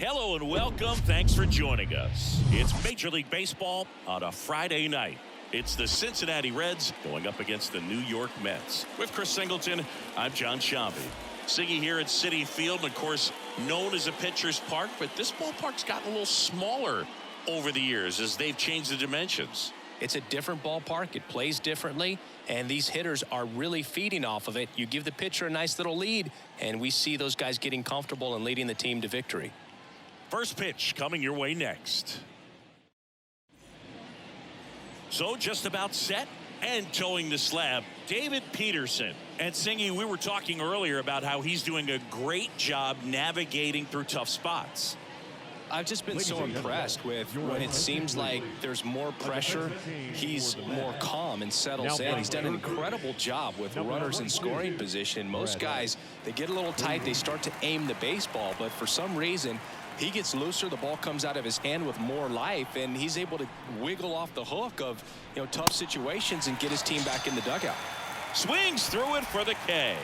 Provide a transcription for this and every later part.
Hello and welcome. Thanks for joining us. It's Major League Baseball on a Friday night. It's the Cincinnati Reds going up against the New York Mets. With Chris Singleton, I'm John Shambi. Siggy here at Citi Field, and of course, known as a pitcher's park, but this ballpark's gotten a little smaller over the years as they've changed the dimensions. It's a different ballpark. It plays differently, and these hitters are really feeding off of it. You give the pitcher a nice little lead, and we see those guys getting comfortable and leading the team to victory. First pitch coming your way next. So just about set and towing the slab, David Peterson. And Singy, we were talking earlier about how he's doing a great job navigating through tough spots. I've just been so impressed with when it seems like there's more pressure, he's more calm and settles in. He's done an incredible job with runners in scoring position. Most guys, they get a little tight, they start to aim the baseball, but for some reason, he gets looser, the ball comes out of his hand with more life, and he's able to wiggle off the hook of, tough situations and get his team back in the dugout. Swings through it for the K.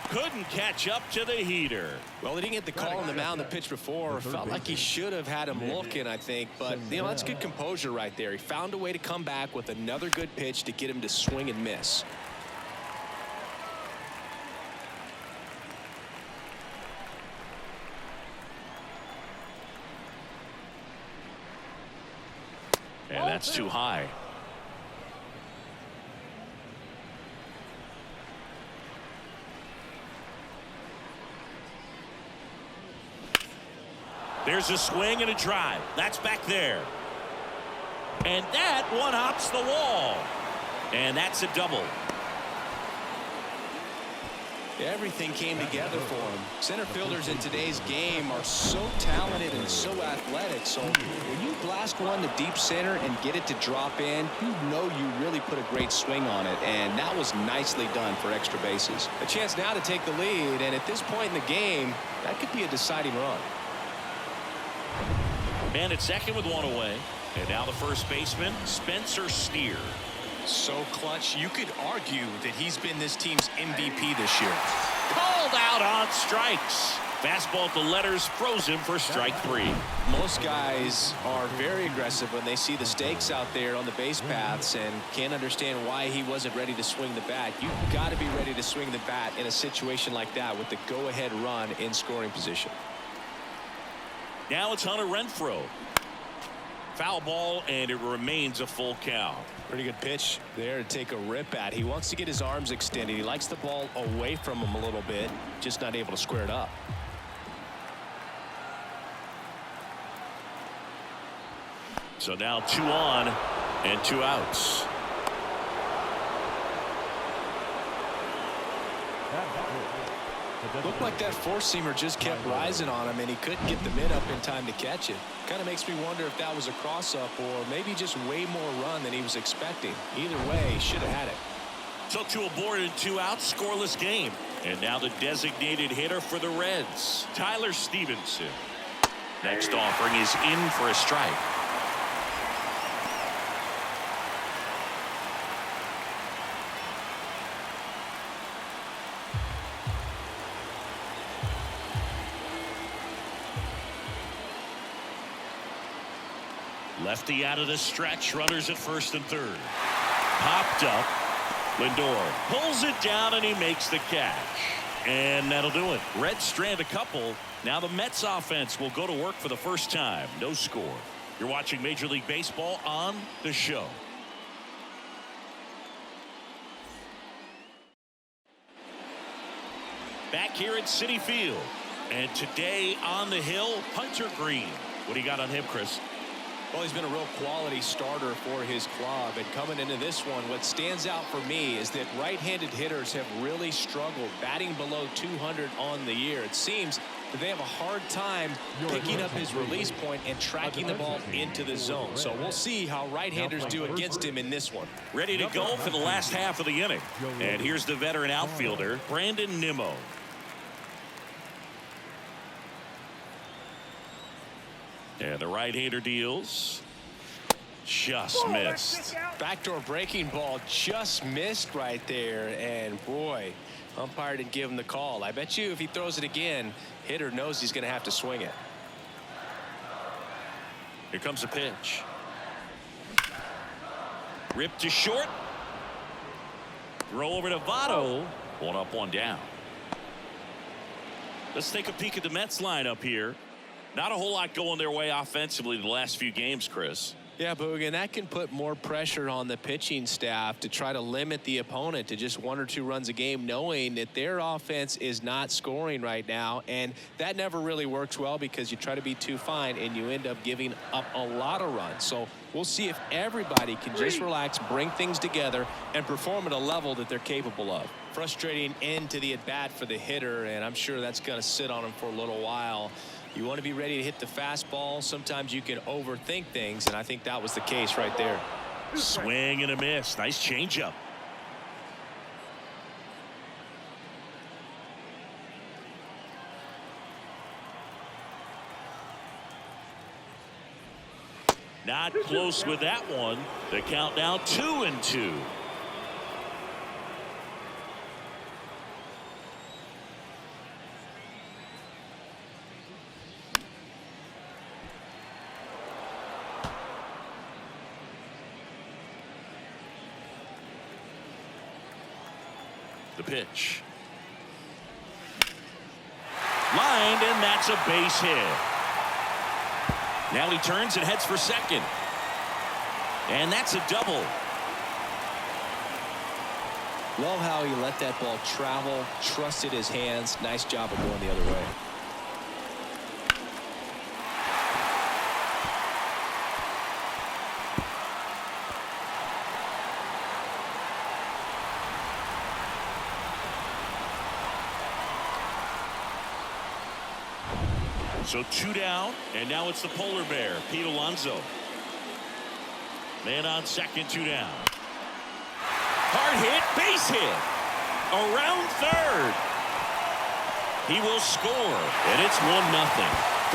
Couldn't catch up to the heater. Well, he didn't get the call on the mound the pitch before. Felt like he should have had him looking, I think. But, that's good composure right there. He found a way to come back with another good pitch to get him to swing and miss. And that's too high. There's a swing and a drive. That's back there. And that one hops the wall. And that's a double. Everything came together for him. Center fielders in today's game are so talented and so athletic. So when you blast one to deep center and get it to drop in, you really put a great swing on it. And that was nicely done for extra bases. A chance now to take the lead. And at this point in the game, that could be a deciding run. Man at second with one away. And now the first baseman, Spencer Steer. So clutch, you could argue that he's been this team's MVP this year. Called out on strikes. Fastball at the letters, froze him for strike three. Most guys are very aggressive when they see the stakes out there on the base paths and can't understand why he wasn't ready to swing the bat. You've got to be ready to swing the bat in a situation like that with the go-ahead run in scoring position. Now it's Hunter Renfroe. Foul ball, and it remains a full count. Pretty good pitch there to take a rip at. He wants to get his arms extended. He likes the ball away from him a little bit, just not able to square it up. So now 2 on and 2 outs. Looked like that four-seamer just kept rising on him, and he couldn't get the mid up in time to catch it. Kind of makes me wonder if that was a cross-up or maybe just way more run than he was expecting. Either way, he should have had it. So 2 aboard and 2 outs, scoreless game. And now the designated hitter for the Reds, Tyler Stevenson. Next offering is in for a strike. Lefty out of the stretch, runners at first and third. Popped up. Lindor pulls it down and he makes the catch. And that'll do it. Reds strand a couple. Now the Mets offense will go to work for the first time. No score. You're watching Major League Baseball on the show. Back here at Citi Field. And today on the hill, Hunter Green. What do you got on him, Chris? Well, he's been a real quality starter for his club, and coming into this one, what stands out for me is that right-handed hitters have really struggled batting below 200 on the year. It seems that they have a hard time picking up his release point and tracking the ball into the zone. So we'll see how right-handers do against him in this one. Ready to go for the last half of the inning. And here's the veteran outfielder, Brandon Nimmo. And the right-hander deals. Just missed. Backdoor breaking ball just missed right there. And boy, umpire didn't give him the call. I bet you if he throws it again, hitter knows he's going to have to swing it. Here comes a pitch. Ripped to short. Throw over to Votto. 1 up, 1 down. Let's take a peek at the Mets lineup here. Not a whole lot going their way offensively the last few games, Chris. Yeah, Boog, and that can put more pressure on the pitching staff to try to limit the opponent to just 1 or 2 runs a game, knowing that their offense is not scoring right now. And that never really works well because you try to be too fine and you end up giving up a lot of runs. So we'll see if everybody can just relax, bring things together, and perform at a level that they're capable of. Frustrating end to the at-bat for the hitter, and I'm sure that's going to sit on him for a little while. You want to be ready to hit the fastball. Sometimes you can overthink things, and I think that was the case right there. Swing and a miss. Nice changeup. Not close with that one. The count now 2-2. The pitch. Lined, and that's a base hit. Now he turns and heads for second. And that's a double. Love how he let that ball travel, trusted his hands. Nice job of going the other way. So 2 down, and now it's the polar bear, Pete Alonso. Man on second, 2 down. Hard hit, base hit. Around third. He will score, and it's 1-0.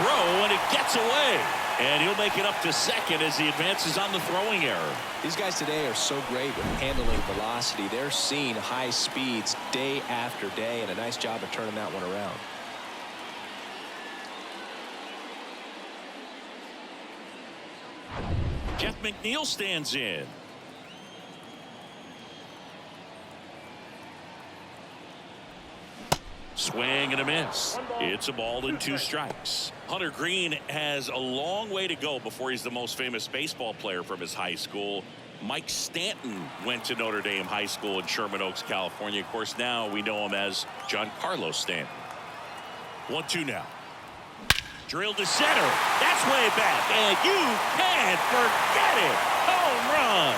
Throw, and it gets away. And he'll make it up to second as he advances on the throwing error. These guys today are so great with handling velocity. They're seeing high speeds day after day, and a nice job of turning that one around. Jeff McNeil stands in. Swing and a miss. It's a ball and 2 strikes. Hunter Green has a long way to go before he's the most famous baseball player from his high school. Mike Stanton went to Notre Dame High School in Sherman Oaks, California. Of course, now we know him as Giancarlo Stanton. 1-2 now. Drilled to center. That's way back. And you can't forget it. Home run.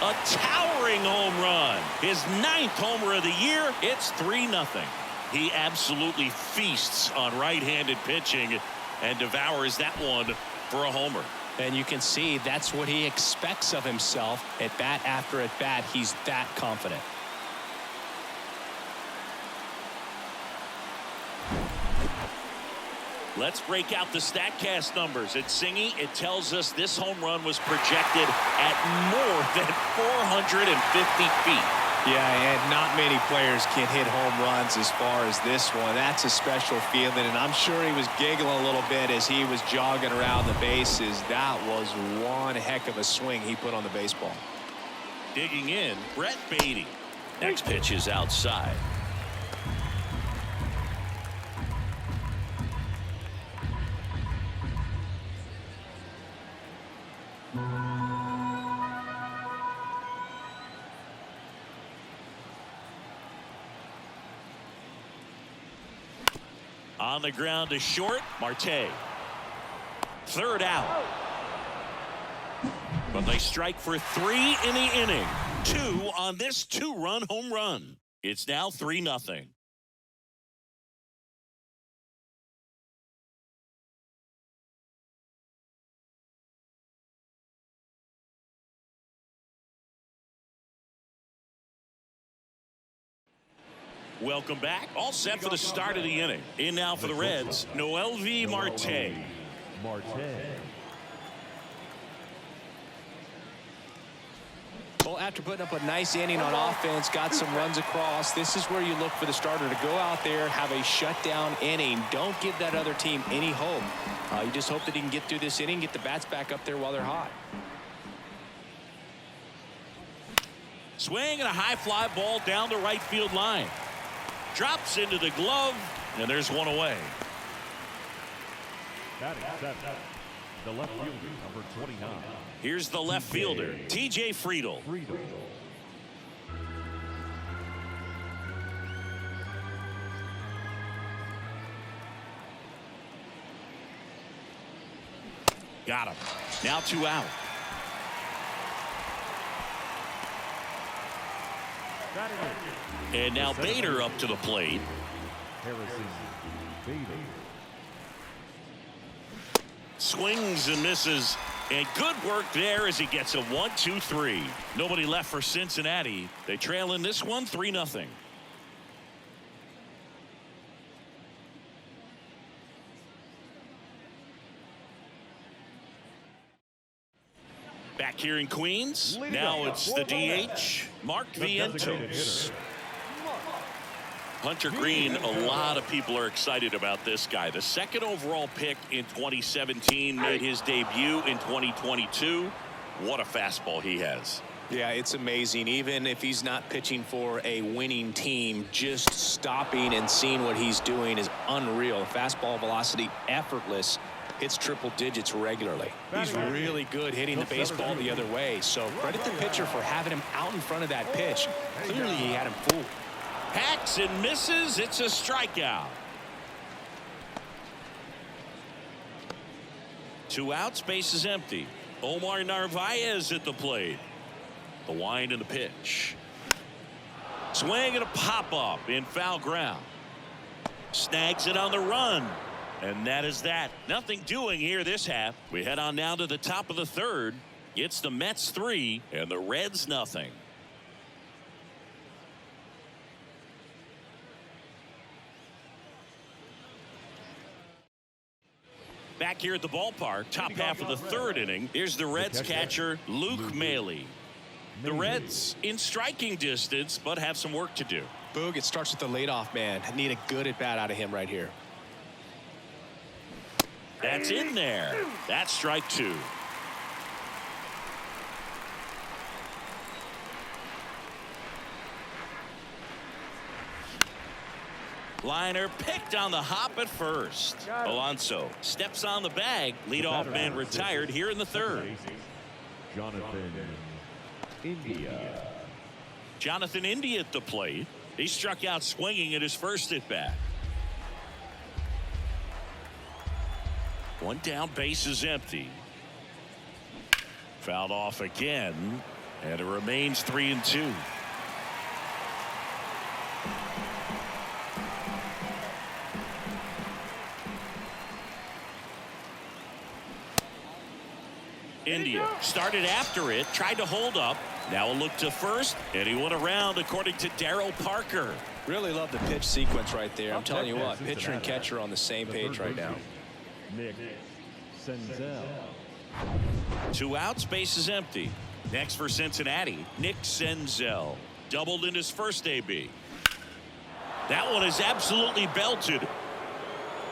A towering home run. His 9th homer of the year. It's 3-0. He absolutely feasts on right-handed pitching and devours that one for a homer. And you can see that's what he expects of himself. At bat after at bat, he's that confident. Let's break out the StatCast numbers. At Singy, it tells us this home run was projected at more than 450 feet. Yeah, and not many players can hit home runs as far as this one. That's a special feeling, and I'm sure he was giggling a little bit as he was jogging around the bases. That was one heck of a swing he put on the baseball. Digging in, Brett Beatty. Next pitch is outside. On the ground to short, Marte. Third out. But they strike for 3 in the inning. 2 on this 2-run home run. It's now 3-0. Welcome back. All set for the start of the inning. In now for the Reds, Noelvi Marte. Well, after putting up a nice inning on offense, got some runs across, this is where you look for the starter to go out there, have a shutdown inning. Don't give that other team any hope. You just hope that he can get through this inning, get the bats back up there while they're hot. Swing and a high fly ball down the right field line. Drops into the glove, and there's one away. That is the left fielder, number 29. Here's the left fielder, T.J. Friedel. Got him. Now 2 out. And now Bader up to the plate. Harrison Bader. Swings and misses. And good work there as he gets a 1-2-3. Nobody left for Cincinnati. They trail in this one 3-0. Back here in Queens. Now it's the DH, Mark Vientos. Hunter Green, a lot of people are excited about this guy. The second overall pick in 2017, made his debut in 2022. What a fastball he has. Yeah, it's amazing. Even if he's not pitching for a winning team, just stopping and seeing what he's doing is unreal. Fastball velocity, effortless. Hits triple digits regularly. He's really good hitting the baseball the other way. So credit the pitcher for having him out in front of that pitch. Clearly he had him fooled. Hacks and misses. It's a strikeout. 2 outs, base is empty. Omar Narvaez at the plate. The wind and the pitch. Swing and a pop-up in foul ground. Snags it on the run. And that is that. Nothing doing here this half. We head on down to the top of the third. It's the Mets 3 and the Reds nothing. Back here at the ballpark, top half of the third inning. Here's the Reds catcher, Luke Maile. The Reds in striking distance, but have some work to do. Boog, it starts with the leadoff man. Need a good at-bat out of him right here. That's in there. That's strike 2. Liner picked on the hop at first. Alonso steps on the bag. Leadoff man retired here in the third. Jonathan India. Jonathan India at the plate. He struck out swinging at his first at bat. One down, base is empty. Fouled off again, and it remains 3-2. India started after it, tried to hold up. Now a look to first, and he went around according to Darryl Parker. Really love the pitch sequence right there. I'm telling you what, pitcher and catcher on the same page right now. Nick Senzel. 2 outs, base is empty. Next for Cincinnati, Nick Senzel. Doubled in his first AB. That one is absolutely belted.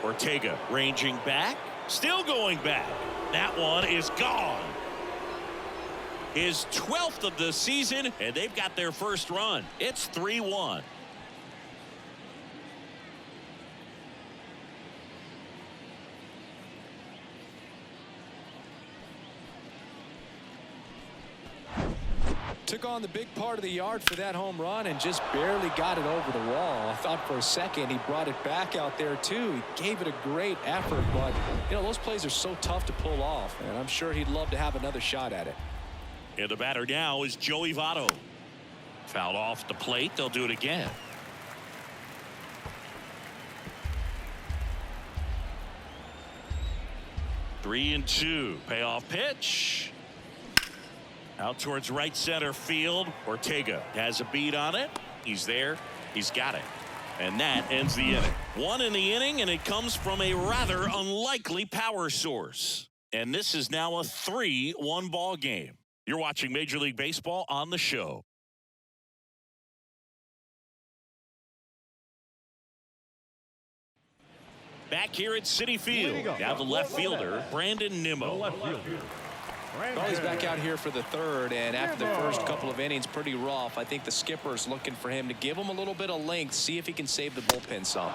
Ortega ranging back, still going back. That one is gone. His 12th of the season, and they've got their first run. It's 3-1. Took on the big part of the yard for that home run and just barely got it over the wall. I thought for a second he brought it back out there too. He gave it a great effort, but you know those plays are so tough to pull off, and I'm sure he'd love to have another shot at it. And the batter now is Joey Votto. Fouled off the plate. They'll do it again. Three and 2. Payoff pitch. Out towards right center field. Ortega has a beat on it. He's there. He's got it. And that ends the inning. One in the inning, and it comes from a rather unlikely power source. And this is now a 3-1 ball game. You're watching Major League Baseball on the show. Back here at Citi Field, now the left fielder, Brandon Nimmo. Well, he's back out here for the third, and after the first couple of innings, pretty rough. I think the skipper's looking for him to give him a little bit of length, see if he can save the bullpen some.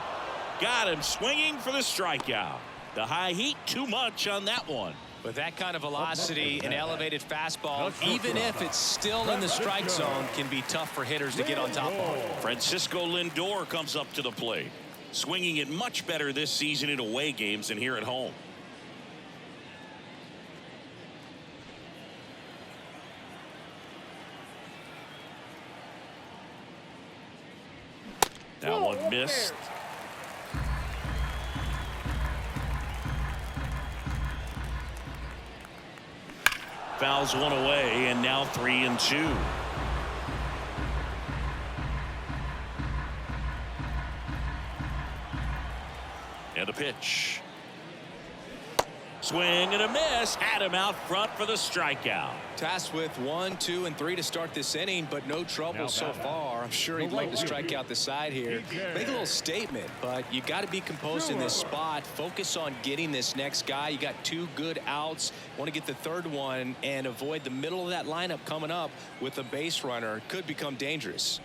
Got him swinging for the strikeout. The high heat, too much on that one. With that kind of velocity, an elevated fastball, even if it's still in the strike zone, can be tough for hitters to get on top of. Francisco Lindor comes up to the plate. Swinging it much better this season in away games than here at home. That one missed. Fouls one away, and now 3-2. And a pitch. Swing and a miss. Had him out front for the strikeout. Tasked with 1, 2, and 3 to start this inning, but no trouble so far. I'm sure he'd love to strike out the side here. Make a little statement, but you got to be composed in this spot. Focus on getting this next guy. You got 2 good outs. Want to get the third one and avoid the middle of that lineup coming up with a base runner. Could become dangerous.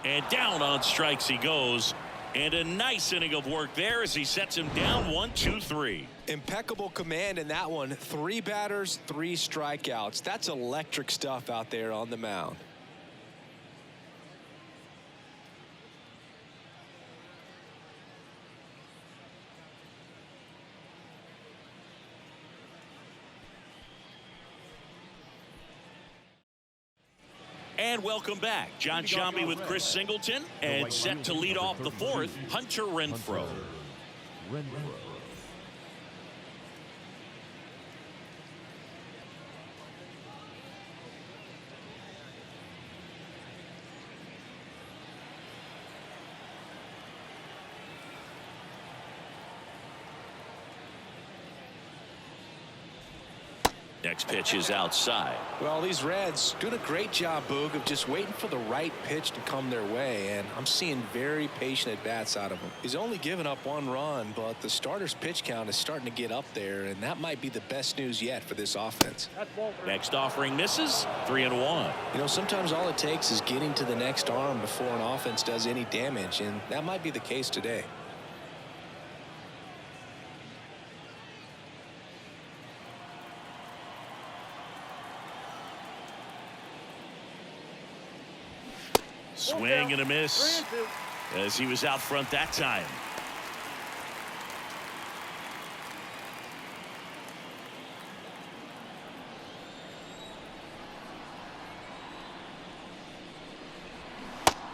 And down on strikes he goes. And a nice inning of work there as he sets him down 1, 2, 3. Impeccable command in that one. 3 batters, 3 strikeouts. That's electric stuff out there on the mound. And welcome back. John Shambi with Chris Singleton, and set to lead off the fourth, Hunter Renfroe. Next pitch is outside. Well, these Reds doing a great job, Boog, of just waiting for the right pitch to come their way, and I'm seeing very patient at-bats out of him. He's only given up 1 run, but the starter's pitch count is starting to get up there, and that might be the best news yet for this offense. Next offering misses, 3-1. You know, sometimes all it takes is getting to the next arm before an offense does any damage, and that might be the case today. Swing and a miss as he was out front that time.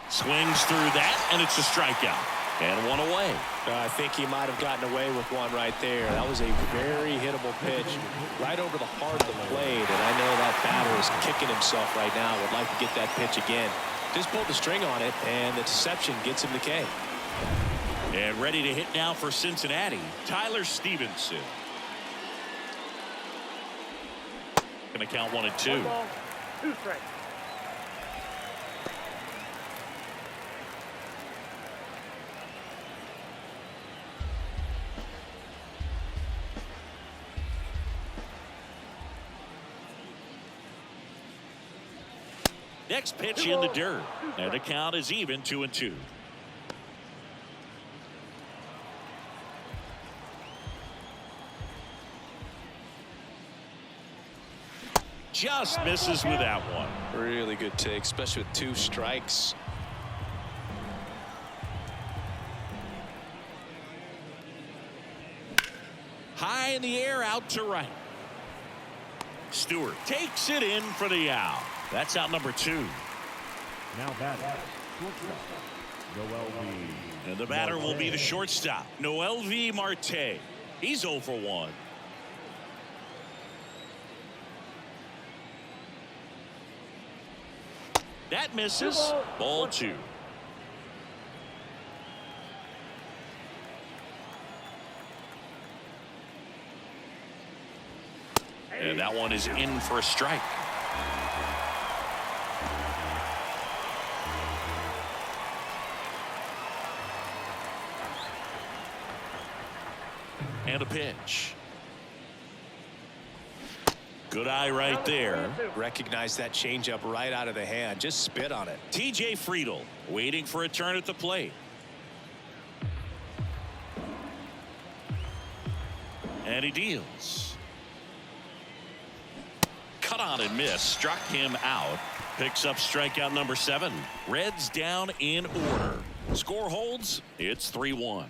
Swings through that, and it's a strikeout. And 1 away. I think he might have gotten away with 1 right there. That was a very hittable pitch right over the heart of the plate, and I know that batter is kicking himself right now. Would like to get that pitch again. Just pulled the string on it, and the deception gets him the K. And ready to hit now for Cincinnati, Tyler Stevenson. Going to count 1 and 2. 2 strikes. Next pitch in the dirt. And the count is even, 2 and 2. Just misses with that one. Really good take, especially with 2 strikes. High in the air, out to right. Stewart takes it in for the out. That's out number 2. Now batting, shortstop, Noel V. And the batter will be the shortstop, Noel V. Marte. He's 0 for 1. That misses. Ball 2. And that one is in for a strike. And a pitch. Good eye right there. Recognize that changeup right out of the hand. Just spit on it. TJ Friedl waiting for a turn at the plate. And he deals. Cut on and miss. Struck him out. Picks up strikeout number 7. Reds down in order. Score holds. It's 3-1.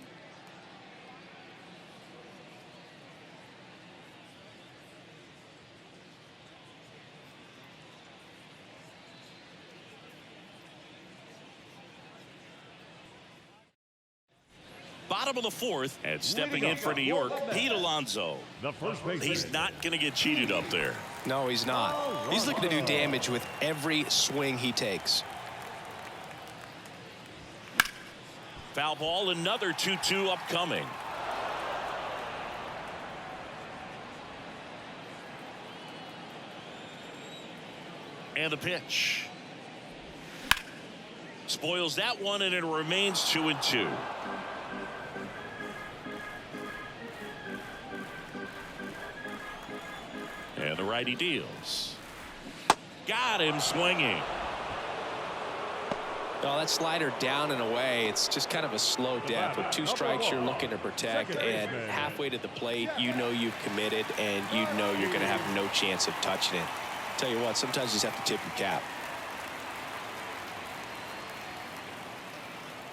Bottom of the 4th, and stepping in for New York, Pete Alonso. He's not going to get cheated up there. No, he's not. He's looking to do damage with every swing he takes. Foul ball, another 2-2 upcoming. And the pitch. Spoils that one, and it remains 2-2. And the righty deals. Got him swinging. Well, that slider down and away, it's just kind of a slow death. With 2 strikes, you're looking to protect, and halfway to the plate, you know you've committed, and you know you're going to have no chance of touching it. Tell you what, sometimes you just have to tip your cap.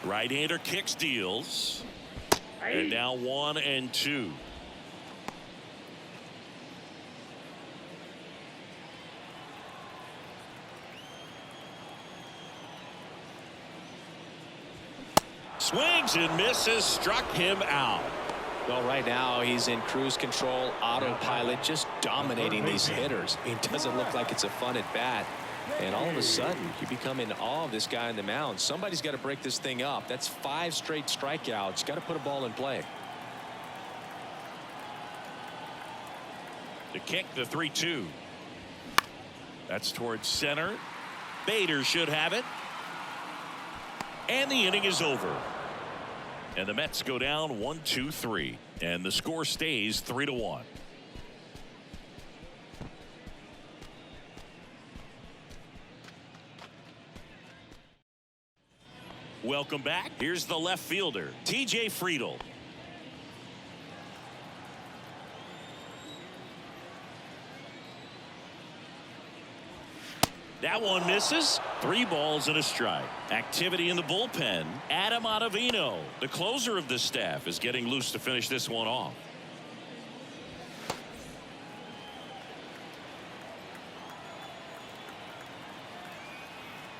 Right-hander kicks, deals. And now 1-2. Swings and misses. Struck him out. Well, right now he's in cruise control, autopilot, just dominating these hitters. It doesn't look like it's a fun at bat. And all of a sudden, you become in awe of this guy on the mound. Somebody's got to break this thing up. That's 5 straight strikeouts. Got to put a ball in play. The kick, the 3-2. That's towards center. Bader should have it. And the inning is over. And the Mets go down 1-2-3. And the score stays 3-1. Welcome back. Here's the left fielder, TJ Friedl. That one misses. 3 balls and a strike. Activity in the bullpen. Adam Ottavino, the closer of this staff, is getting loose to finish this one off.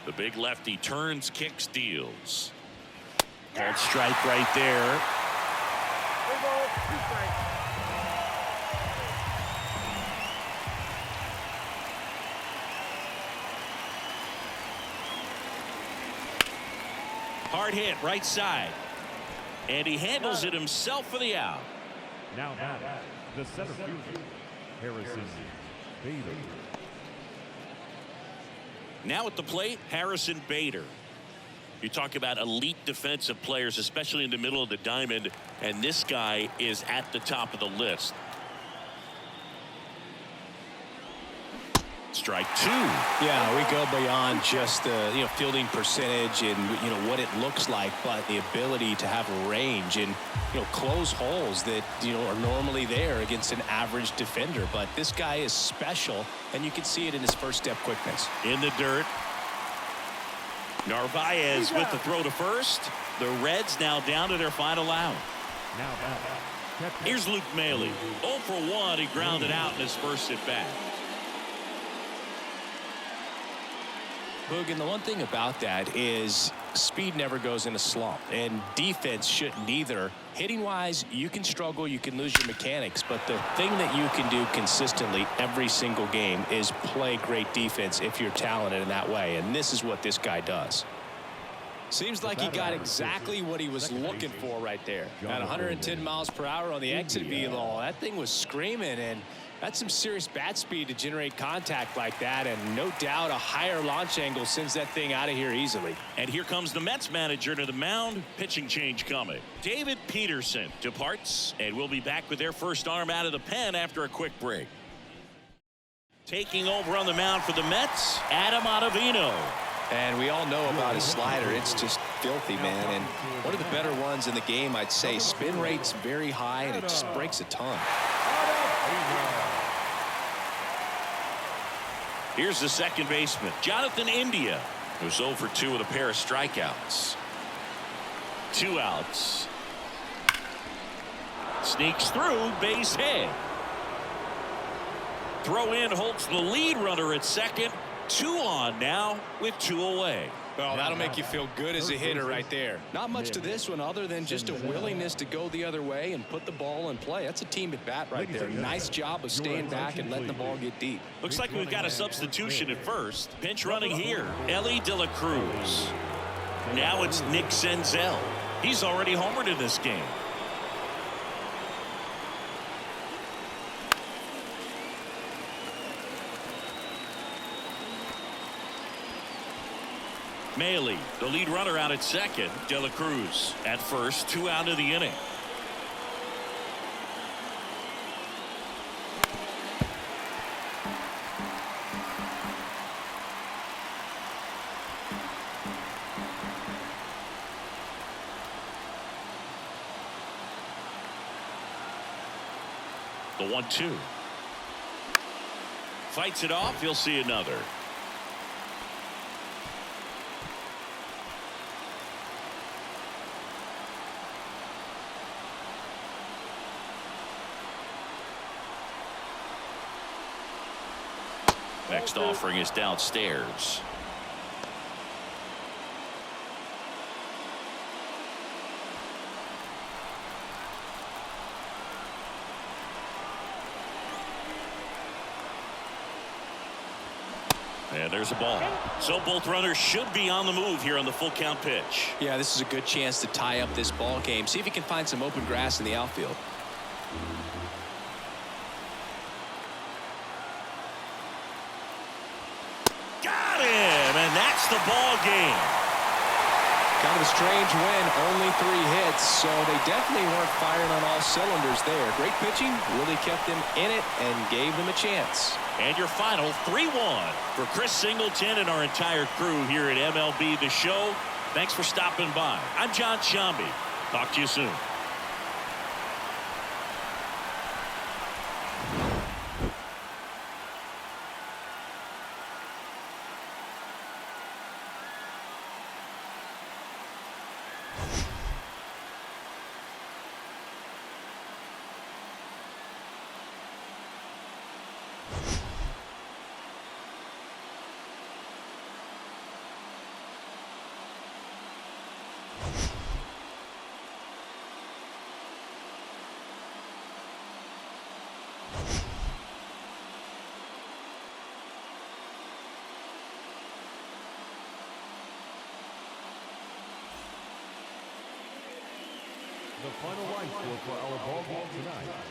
The big lefty turns, kicks, deals. Called strike right there. Hard hit right side. And he handles it himself for the out. Now back, the center fielder, Harrison Bader. Now at the plate, Harrison Bader. You talk about elite defensive players, especially in the middle of the diamond, and this guy is at the top of the list. Strike 2. Yeah, we go beyond just the fielding percentage and what it looks like, but the ability to have range and close holes that are normally there against an average defender. But this guy is special, and you can see it in his first step quickness. In the dirt. Narvaez with the throw to first. The Reds now down to their final out. Now back. Here's Luke Maile. 0 for 1. He grounded out in his first at bat. Boog, and the one thing about that is Speed never goes in a slump, and defense shouldn't either. Hitting-wise, you can struggle, you can lose your mechanics, but the thing that you can do consistently every single game is play great defense if you're talented in that way, and this is what this guy does. Seems like he got exactly what he was looking for right there. At 110 miles per hour on the exit velo, that thing was screaming, and that's some serious bat speed to generate contact like that, and no doubt a higher launch angle sends that thing out of here easily. And here comes the Mets manager to the mound. Pitching change coming. David Peterson departs, and we'll be back with their first arm out of the pen after a quick break. Taking over on the mound for the Mets, Adam Ottavino. And we all know about his slider. It's just filthy, man. And one of the better ones in the game, I'd say. Spin rate's very high, and it just breaks a ton. Here's the second baseman, Jonathan India, who's 0 for 2 with a pair of strikeouts. 2 outs. Sneaks through, base hit. Throw in holds the lead runner at second. 2 on now with 2 away. Well, that'll make you feel good as a hitter right there. Not much to this one other than just a willingness to go the other way and put the ball in play. That's a team at bat right there. Nice job of staying back and letting the ball get deep. Looks like we've got a substitution at first. Pinch running here, Ellie De La Cruz. Now it's Nick Senzel. He's already homered in this game. Maley, the lead runner, out at second. De La Cruz at first, 2 out of the inning. The 1-2. Fights it off. You'll see another. Next offering is downstairs. And there's a ball. So both runners should be on the move here on the full count pitch. Yeah, this is a good chance to tie up this ball game. See if he can find some open grass in the outfield. And that's the ball game. Kind of a strange win, only 3 hits, so they definitely weren't firing on all cylinders there. Great pitching, really kept them in it and gave them a chance. And your final 3-1 for Chris Singleton and our entire crew here at MLB The Show. Thanks for stopping by. I'm John Shambi. Talk to you soon. The final line score for our ball game tonight.